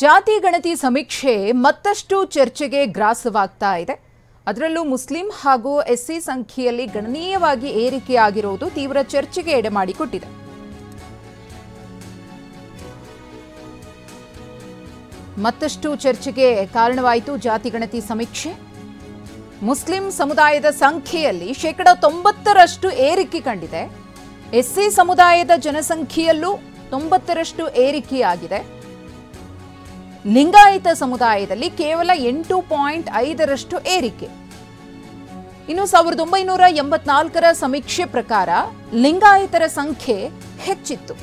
ಜಾತಿ ಗಣತಿ ಸಮೀಕ್ಷೆ ಮತ್ತಷ್ಟು ಚರ್ಚೆಗೆ ಗ್ರಾಸವಾಗ್ತಾ ಇದೆ. ಅದರಲ್ಲೂ ಮುಸ್ಲಿಂ ಹಾಗೂ ಎಸ್ಸಿ ಸಂಖ್ಯೆಯಲ್ಲಿ ಗಣನೀಯವಾಗಿ ಏರಿಕೆಯಾಗಿರುವುದು ತೀವ್ರ ಚರ್ಚೆಗೆ ಎಡೆಮಾಡಿಕೊಟ್ಟಿದೆ. ಮತ್ತಷ್ಟು ಚರ್ಚೆಗೆ ಕಾರಣವಾಯಿತು ಜಾತಿ ಗಣತಿ ಸಮೀಕ್ಷೆ. ಮುಸ್ಲಿಂ ಸಮುದಾಯದ ಸಂಖ್ಯೆಯಲ್ಲಿ 90% ಏರಿಕೆ ಕಂಡಿದೆ. ಎಸ್ಸಿ ಸಮುದಾಯದ ಜನಸಂಖ್ಯೆಯಲ್ಲೂ 90% ಏರಿಕೆಯಾಗಿದೆ. ಲಿಂಗಾಯತ ಸಮುದಾಯದಲ್ಲಿ ಕೇವಲ 8.5% ಏರಿಕೆ. ಇನ್ನು 1984ರ ಸಮೀಕ್ಷೆ ಪ್ರಕಾರ ಲಿಂಗಾಯತರ ಸಂಖ್ಯೆ ಹೆಚ್ಚಿತ್ತು.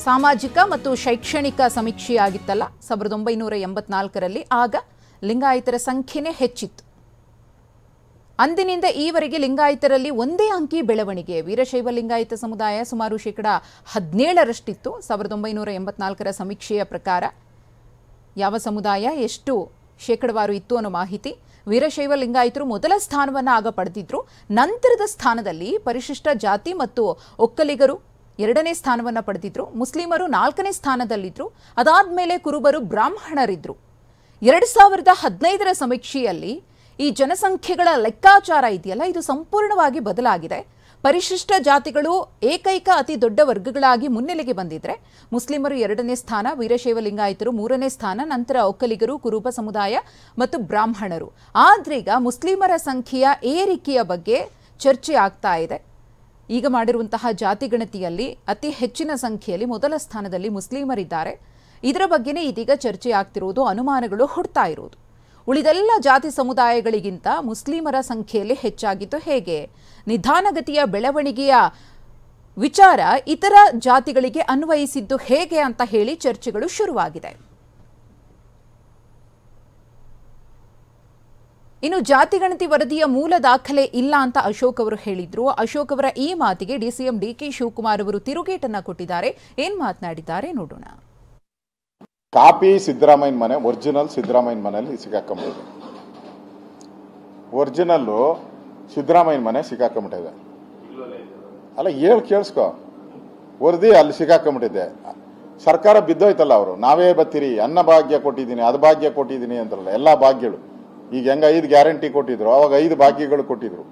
ಸಾಮಾಜಿಕ ಮತ್ತು ಶೈಕ್ಷಣಿಕ ಸಮೀಕ್ಷೆಯಾಗಿತ್ತಲ್ಲ 1984ರಲ್ಲಿ. ಆಗ ಲಿಂಗಾಯತರ ಸಂಖ್ಯೆನೇ ಹೆಚ್ಚಿತ್ತು. ಅಂದಿನಿಂದ ಈವರೆಗೆ ಲಿಂಗಾಯತರಲ್ಲಿ ಒಂದೇ ಅಂಕಿ ಬೆಳವಣಿಗೆ. ವೀರಶೈವ ಲಿಂಗಾಯತ ಸಮುದಾಯ ಸುಮಾರು 17% 1984ರ ಸಮೀಕ್ಷೆಯ ಪ್ರಕಾರ. ಯಾವ ಸಮುದಾಯ ಎಷ್ಟು ಶೇಕಡವಾರು ಇತ್ತು ಅನ್ನೋ ಮಾಹಿತಿ. ವೀರಶೈವ ಲಿಂಗಾಯತರು ಮೊದಲ ಸ್ಥಾನವನ್ನು ಆಗ ಪಡೆದಿದ್ರು. ನಂತರದ ಸ್ಥಾನದಲ್ಲಿ ಪರಿಶಿಷ್ಟ ಜಾತಿ ಮತ್ತು ಒಕ್ಕಲಿಗರು 2ನೇ ಸ್ಥಾನವನ್ನು ಪಡೆದಿದ್ರು. ಮುಸ್ಲಿಮರು 4ನೇ ಸ್ಥಾನದಲ್ಲಿದ್ದರು. ಅದಾದ್ಮೇಲೆ ಕುರುಬರು, ಬ್ರಾಹ್ಮಣರಿದ್ರು. 2015ರ ಸಮೀಕ್ಷೆಯಲ್ಲಿ ಈ ಜನಸಂಖ್ಯೆಗಳ ಲೆಕ್ಕಾಚಾರ ಇದೆಯಲ್ಲ, ಇದು ಸಂಪೂರ್ಣವಾಗಿ ಬದಲಾಗಿದೆ. ಪರಿಶಿಷ್ಟ ಜಾತಿಗಳು ಏಕೈಕ ಅತಿ ದೊಡ್ಡ ವರ್ಗಗಳಾಗಿ ಮುನ್ನೆಲೆಗೆ ಬಂದಿದ್ರೆ ಮುಸ್ಲಿಮರು 2ನೇ ಸ್ಥಾನ, ವೀರಶೈವ ಲಿಂಗಾಯತರು 3ನೇ ಸ್ಥಾನ, ನಂತರ ಒಕ್ಕಲಿಗರು, ಕುರುಬ ಸಮುದಾಯ ಮತ್ತು ಬ್ರಾಹ್ಮಣರು. ಆದ್ರೀಗ ಮುಸ್ಲಿಮರ ಸಂಖ್ಯೆಯ ಏರಿಕೆಯ ಬಗ್ಗೆ ಚರ್ಚೆ ಆಗ್ತಾ ಇದೆ. ಈಗ ಮಾಡಿರುವಂತಹ ಜಾತಿ ಗಣತಿಯಲ್ಲಿ ಅತಿ ಹೆಚ್ಚಿನ ಸಂಖ್ಯೆಯಲ್ಲಿ ಮೊದಲ ಸ್ಥಾನದಲ್ಲಿ ಮುಸ್ಲಿಮರಿದ್ದಾರೆ. ಇದರ ಬಗ್ಗೆನೇ ಇದೀಗ ಚರ್ಚೆ ಆಗ್ತಿರುವುದು, ಅನುಮಾನಗಳು ಹುಡ್ತಾ ಇರುವುದು. ಉಳಿದೆಲ್ಲ ಜಾತಿ ಸಮುದಾಯಗಳಿಗಿಂತ ಮುಸ್ಲಿಮರ ಸಂಖ್ಯೆಯಲ್ಲಿ ಹೆಚ್ಚಾಗಿದ್ದು ಹೇಗೆ? ನಿಧಾನಗತಿಯ ಬೆಳವಣಿಗೆಯ ವಿಚಾರ ಇತರ ಜಾತಿಗಳಿಗೆ ಅನ್ವಯಿಸಿದ್ದು ಹೇಗೆ ಅಂತ ಹೇಳಿ ಚರ್ಚೆಗಳು ಶುರುವಾಗಿದೆ. ಇನ್ನು ಜಾತಿ ಗಣತಿ ವರದಿಯ ಮೂಲ ದಾಖಲೆ ಇಲ್ಲ ಅಂತ ಅಶೋಕ್ ಅವರು ಹೇಳಿದ್ರು. ಅಶೋಕ್ ಅವರ ಈ ಮಾತಿಗೆ ಡಿಸಿಎಂ ಡಿಕೆ ಶಿವಕುಮಾರ್ ಅವರು ತಿರುಗೇಟನ್ನ ಕೊಟ್ಟಿದ್ದಾರೆ. ಏನ್ ಮಾತನಾಡಿದ್ದಾರೆ ನೋಡೋಣ. ಕಾಪಿ ಸಿದ್ದರಾಮಯ್ಯನ ಮನೆ, ಒರಿಜಿನಲ್ ಸಿದ್ದರಾಮಯ್ಯನ ಮನೆಯಲ್ಲಿ ಸಿಕ್ಕಾಕೊಂಬಿಟ್ಟಿದೆ. ಒರಿಜಿನಲ್ಲು ಸಿದ್ದರಾಮಯ್ಯನ ಮನೆ ಸಿಕ್ಕಾಕೊಂಬಿಟ್ಟಿದೆ. ಅಲ್ಲ, ಕೇಳಿಸ್ಕೊ, ವರದಿ ಅಲ್ಲಿ ಸಿಕ್ಕಾಕೊಂಬಿಟ್ಟಿದೆ. ಸರ್ಕಾರ ಬಿದ್ದೋಯ್ತಲ್ಲ, ಅವರು ನಾವೇ ಬತ್ತೀರಿ, ಅನ್ನ ಭಾಗ್ಯ ಕೊಟ್ಟಿದ್ದೀನಿ, ಅದು ಭಾಗ್ಯ ಕೊಟ್ಟಿದ್ದೀನಿ ಅಂತಾರಲ್ಲ, ಎಲ್ಲ ಭಾಗ್ಯಗಳು. ಈಗ ಹೆಂಗ 5 ಗ್ಯಾರಂಟಿ ಕೊಟ್ಟಿದ್ರು, ಅವಾಗ 5 ಭಾಗ್ಯಗಳು ಕೊಟ್ಟಿದ್ರು.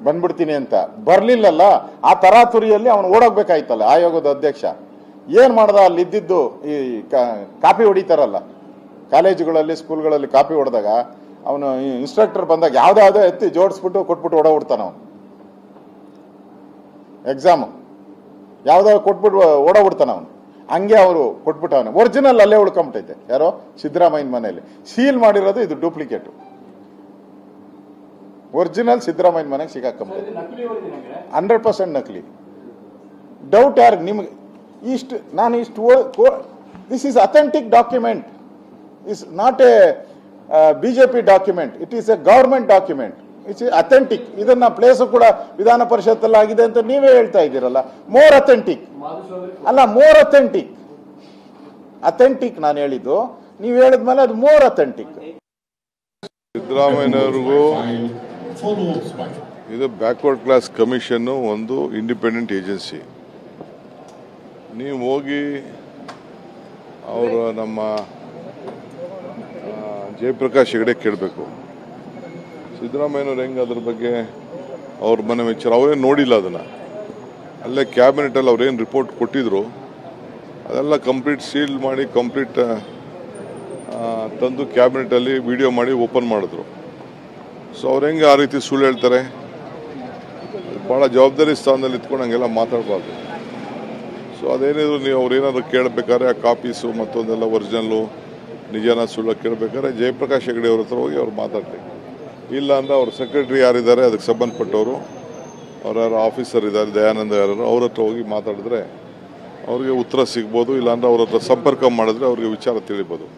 ಬಂದ್ಬಿಡ್ತೀನಿ ಅಂತ ಬರ್ಲಿಲ್ಲಲ್ಲ, ಆ ತರಾತುರಿಯಲ್ಲಿ ಅವನು ಓಡೋಗ್ಬೇಕಾಯ್ತಲ್ಲ ಆಯೋಗದ ಅಧ್ಯಕ್ಷ. ಏನ್ ಮಾಡ್ದ? ಅಲ್ಲಿ ಇದ್ದಿದ್ದು ಈ ಕಾಪಿ ಹೊಡಿತಾರಲ್ಲ ಕಾಲೇಜುಗಳಲ್ಲಿ, ಸ್ಕೂಲ್ಗಳಲ್ಲಿ ಕಾಪಿ ಹೊಡೆದಾಗ ಅವನು ಇನ್ಸ್ಟ್ರಕ್ಟರ್ ಬಂದಾಗ ಯಾವ್ದಾವುದೋ ಎತ್ತಿ ಜೋಡಿಸ್ಬಿಟ್ಟು ಕೊಟ್ಬಿಟ್ಟು ಓಡೋಗ್ಬಿಡ್ತಾನ. ಅವನು ಎಕ್ಸಾಮ್ ಯಾವ್ದೋ ಕೊಟ್ಬಿಟ್ಟು ಓಡೋಗ್ಬಿಡ್ತಾನ ಅವನು. ಹಂಗೆ ಅವರು ಕೊಟ್ಬಿಟ್ಟವನು. ಒರಿಜಿನಲ್ ಅಲ್ಲೇ ಉಳ್ಕೊಂಬಿಟ್ಟೈತೆ. ಯಾರೋ ಸಿದ್ದರಾಮಯ್ಯನ ಮನೆಯಲ್ಲಿ ಸೀಲ್ ಮಾಡಿರೋದು ಇದು ಡೂಪ್ಲಿಕೇಟ್. ಒರಿಜಿನಲ್ ಸಿದ್ದರಾಮಯ್ಯನ ಮನೆಗೆ ಸಿಕ್ಕಾಕೊಂಬಿಟ್ಟೈತೆ. 100% ನಕಲಿ. ಡೌಟ್ ಯಾರು ನಿಮ್ಗೆ? This is authentic document. It's not a BJP document. It is a government document. It's authentic. ಇದನ್ನ ಪ್ಲೇಸ್ ಕೂಡ ವಿಧಾನ ಪರಿಷತ್ತಲ್ಲಿ ಆಗಿದೆ ಅಂತ ನೀವೇ ಹೇಳ್ತಾ ಇದ್ದೀರಲ್ಲ. ಮೋರ್ ಅಥೆಂಟಿಕ್ ಅಲ್ಲ, ಮೋರ್ ಅಥೆಂಟಿಕ್. ಅಥೆಂಟಿಕ್ ನಾನು ಹೇಳಿದ್ದು, ನೀವು ಹೇಳಿದ್ಮೇಲೆ ಅದು ಮೋರ್ ಅಥೆಂಟಿಕ್. ಸಿದ್ದರಾಮಯ್ಯನವ್ರಿಗೂ ಇದು ಬ್ಯಾಕ್ವರ್ಡ್ ಕ್ಲಾಸ್ ಕಮಿಷನ್ ಒಂದು ಇಂಡಿಪೆಂಡೆಂಟ್ ಏಜೆನ್ಸಿ. ನೀವು ಹೋಗಿ ಅವರು ನಮ್ಮ ಜಯಪ್ರಕಾಶ್ ಹೆಗಡೆ ಕೇಳಬೇಕು. ಸಿದ್ದರಾಮಯ್ಯನವ್ರು ಹೆಂಗೆ ಅದ್ರ ಬಗ್ಗೆ ಅವ್ರ ಮನೆ ವಿಚಾರ ಅವರೇ ನೋಡಿಲ್ಲ. ಅದನ್ನು ಅಲ್ಲೇ ಕ್ಯಾಬಿನೆಟಲ್ಲಿ ಅವ್ರೇನು ರಿಪೋರ್ಟ್ ಕೊಟ್ಟಿದ್ರು ಅದೆಲ್ಲ ಕಂಪ್ಲೀಟ್ ಸೀಲ್ ಮಾಡಿ ಕಂಪ್ಲೀಟ್ ತಂದು ಕ್ಯಾಬಿನೆಟಲ್ಲಿ ವಿಡಿಯೋ ಮಾಡಿ ಓಪನ್ ಮಾಡಿದ್ರು. ಸೊ ಅವ್ರು ಹೆಂಗೆ ಆ ರೀತಿ ಸುಳ್ಳು ಹೇಳ್ತಾರೆ? ಭಾಳ ಜವಾಬ್ದಾರಿ ಸ್ಥಾನದಲ್ಲಿ ಇತ್ಕೊಂಡು ಹಂಗೆಲ್ಲ ಮಾತಾಡಬಾರ್ದು. ಸೊ ಅದೇನಿದ್ರು ನೀವು ಅವ್ರೇನಾದ್ರು ಕೇಳಬೇಕಾದ್ರೆ ಆ ಕಾಪೀಸು ಮತ್ತೊಂದೆಲ್ಲ ಒರಿಜಿನಲ್ಲು ನಿಜನ ಸುಳ್ಳು ಕೇಳಬೇಕಾದ್ರೆ ಜಯಪ್ರಕಾಶ್ ಹೆಗಡೆ ಅವ್ರ ಹತ್ರ ಹೋಗಿ ಅವ್ರು ಮಾತಾಡಲಿ. ಇಲ್ಲ ಅಂದರೆ ಅವ್ರ ಸೆಕ್ರೆಟರಿ ಯಾರಿದ್ದಾರೆ ಅದಕ್ಕೆ ಸಂಬಂಧಪಟ್ಟವರು, ಅವ್ರ ಯಾರು ಆಫೀಸರ್ ಇದ್ದಾರೆ, ದಯಾನಂದ ಯಾರು, ಅವ್ರ ಹತ್ರ ಹೋಗಿ ಮಾತಾಡಿದ್ರೆ ಅವ್ರಿಗೆ ಉತ್ತರ ಸಿಗ್ಬೋದು. ಇಲ್ಲಾಂದ್ರೆ ಅವ್ರ ಹತ್ರ ಸಂಪರ್ಕ ಮಾಡಿದ್ರೆ ಅವ್ರಿಗೆ ವಿಚಾರ ತಿಳಿಬೋದು.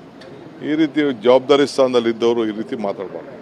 ಈ ರೀತಿ ಜವಾಬ್ದಾರಿ ಸ್ಥಾನದಲ್ಲಿ ಇದ್ದವರು ಈ ರೀತಿ ಮಾತಾಡಬಾರ್ದು.